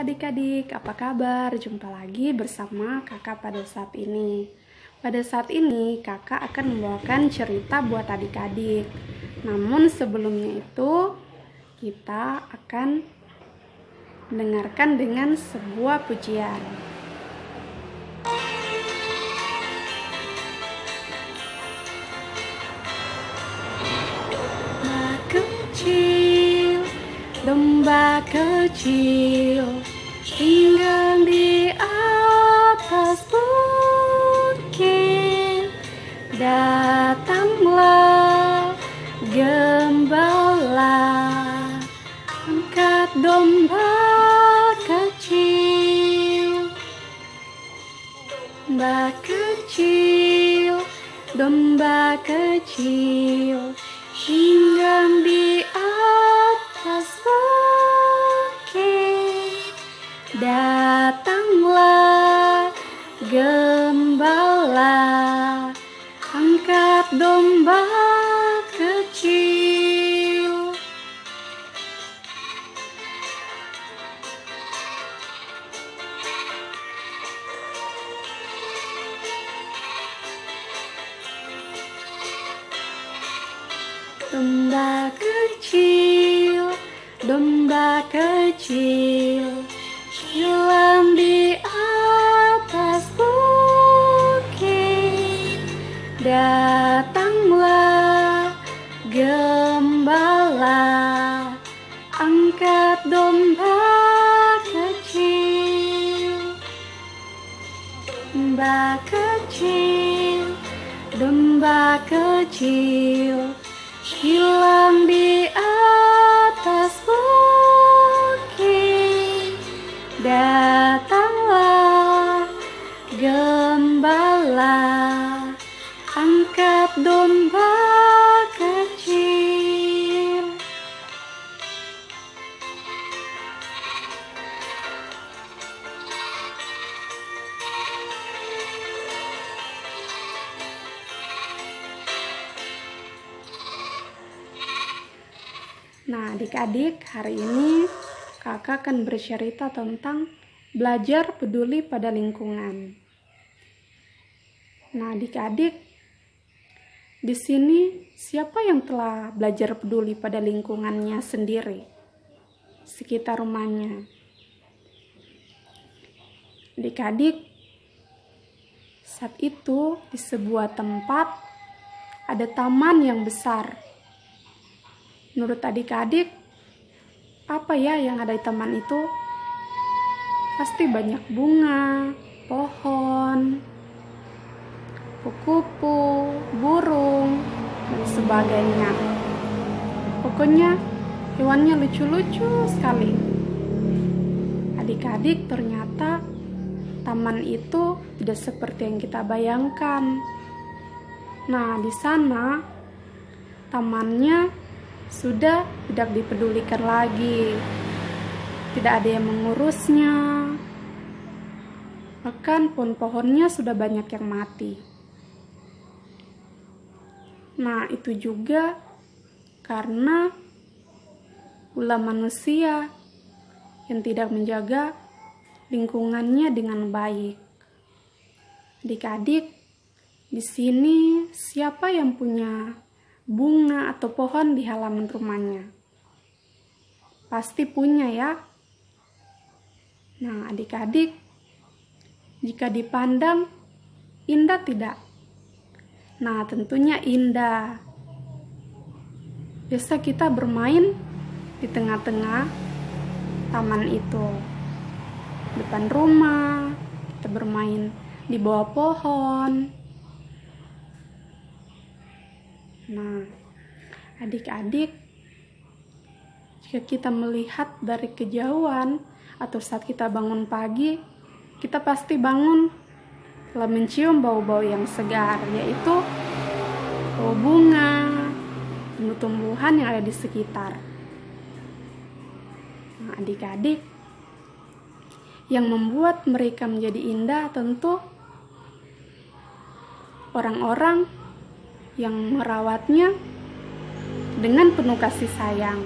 adik-adik, apa kabar? Jumpa lagi bersama kakak pada saat ini. Pada saat ini kakak akan membawakan cerita buat adik-adik. Namun sebelumnya itu kita akan mendengarkan dengan sebuah pujian. Domba kecil tinggal di atas bukit. Datanglah gembala, angkat domba kecil. Domba kecil, domba kecil tinggal di atas bukit. Datanglah gembala, angkat domba kecil. Domba kecil, domba kecil hilang di atas bukit. Datanglah gembala, angkat domba kecil. Domba kecil, domba kecil hilang di atas bukit. Datanglah gembala, angkat domba kecil. Nah, adik-adik, hari ini kakak akan bercerita tentang belajar peduli pada lingkungan. Nah, adik-adik, di sini siapa yang telah belajar peduli pada lingkungannya sendiri, sekitar rumahnya? Adik-adik, saat itu di sebuah tempat ada taman yang besar. Menurut adik-adik, apa ya yang ada di taman itu? Pasti banyak bunga, pohon, kupu-kupu, burung, dan sebagainya. Pokoknya hewannya lucu-lucu sekali. Adik-adik, ternyata taman itu tidak seperti yang kita bayangkan. Nah, di sana tamannya sudah tidak dipedulikan lagi, tidak ada yang mengurusnya, bahkan pohon-pohonnya sudah banyak yang mati. Nah, itu juga karena ulah manusia yang tidak menjaga lingkungannya dengan baik. Adik-adik, di sini siapa yang punya bunga atau pohon di halaman rumahnya? Pasti punya ya. Nah, adik-adik, jika dipandang indah tidak? Nah, tentunya indah. Biasa kita bermain di tengah-tengah taman itu, depan rumah, kita bermain di bawah pohon. Nah, adik-adik, jika kita melihat dari kejauhan atau saat kita bangun pagi, kita pasti bangun telah mencium bau-bau yang segar, yaitu bau bunga, tumbuh-tumbuhan yang ada di sekitar. Nah, adik-adik, yang membuat mereka menjadi indah tentu orang-orang yang merawatnya dengan penuh kasih sayang.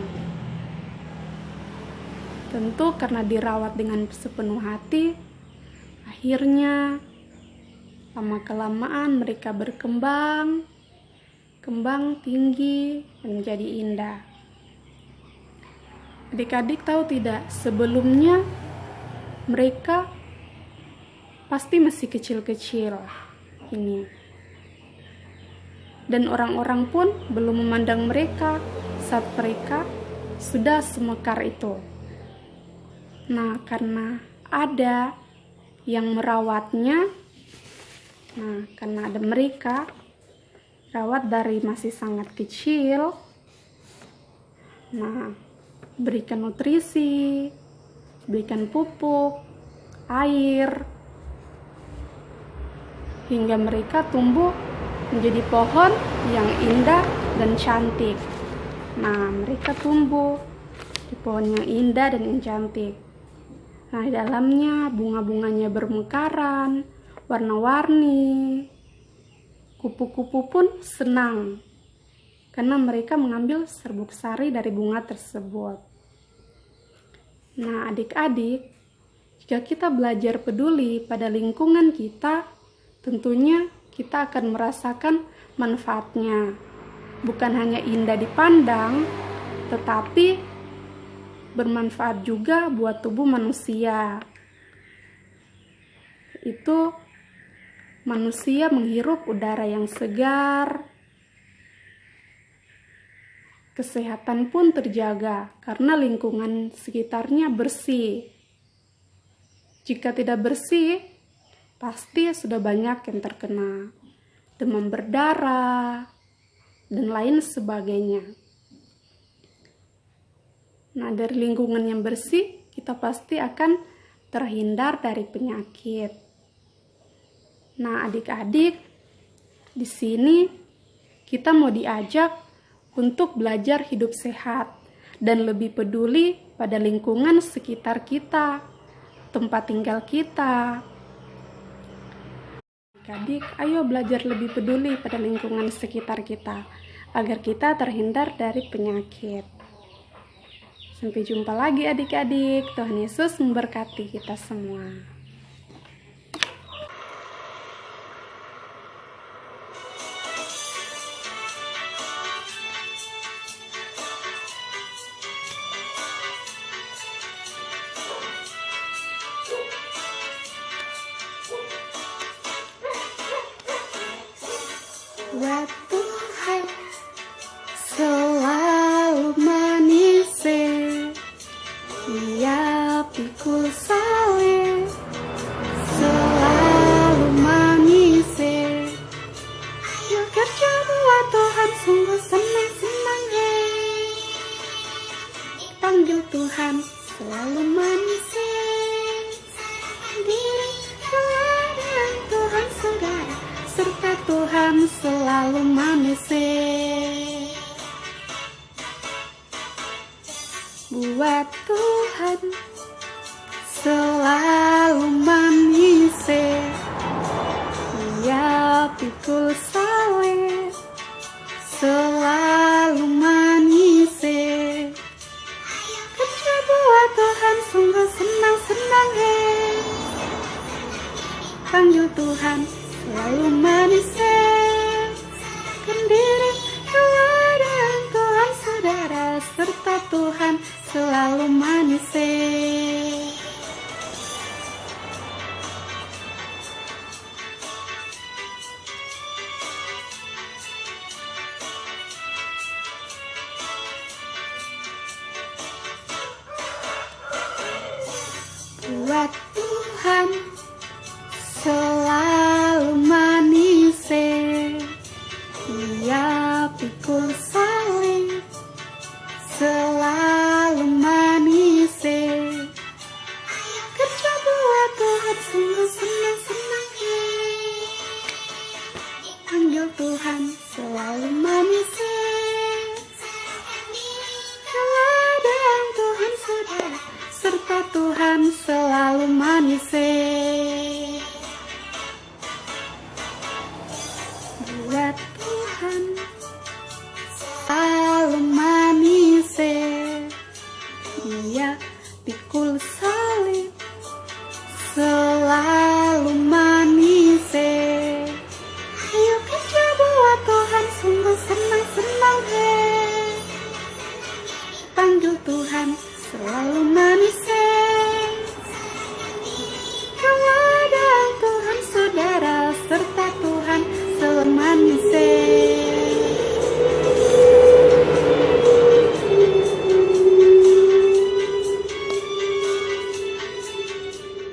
Tentu karena dirawat dengan sepenuh hati, akhirnya lama-kelamaan mereka berkembang tinggi dan menjadi indah. Adik-adik tahu tidak, sebelumnya mereka pasti masih kecil-kecil ini. Dan orang-orang pun belum memandang mereka saat mereka sudah semekar itu. Nah, karena ada yang merawatnya, karena ada mereka rawat dari masih sangat kecil, berikan nutrisi, berikan pupuk, air, hingga mereka tumbuh menjadi pohon yang indah dan cantik. Mereka tumbuh di pohon yang indah dan yang cantik. Di dalamnya bunga-bunganya bermekaran, warna-warni. Kupu-kupu pun senang karena mereka mengambil serbuk sari dari bunga tersebut. Adik-adik, jika kita belajar peduli pada lingkungan kita, tentunya kita akan merasakan manfaatnya. Bukan hanya indah dipandang, tetapi bermanfaat juga buat tubuh manusia. Itu manusia menghirup udara yang segar, kesehatan pun terjaga karena lingkungan sekitarnya bersih. Jika tidak bersih, pasti sudah banyak yang terkena demam berdarah dan lain sebagainya. Dari lingkungan yang bersih, kita pasti akan terhindar dari penyakit. Adik-adik, di sini kita mau diajak untuk belajar hidup sehat dan lebih peduli pada lingkungan sekitar kita, tempat tinggal kita. Adik-adik, ayo belajar lebih peduli pada lingkungan sekitar kita, agar kita terhindar dari penyakit. Sampai jumpa lagi adik-adik. Tuhan Yesus memberkati kita semua. Buat Tuhan selalu menisi, Dia pikul salib selalu menisi. Ayo kerja buat Tuhan, sungguh senang-senang panggil Tuhan selalu menisi. Diri keladang Tuhan saudara, serta Tuhan selalu menisi. Buat Tuhan selalu menisi, Dia pikul salib selalu menisi. Kerja buat Tuhan, sungguh senang-senang panggil Tuhan selalu menisi. Diri keladang Tuhan saudara, serta Tuhan selalu menisi. Buat Tuhan selalu menisi, Dia pikul salib selalu menisi. Kerja buat Tuhan, sungguh senang-senang panggil Tuhan selalu menisi. Keladang Tuhan saudara, serta Tuhan selalu menisi. Buat Tuhan selalu menisi, Dia pikul Tuhan selalu manis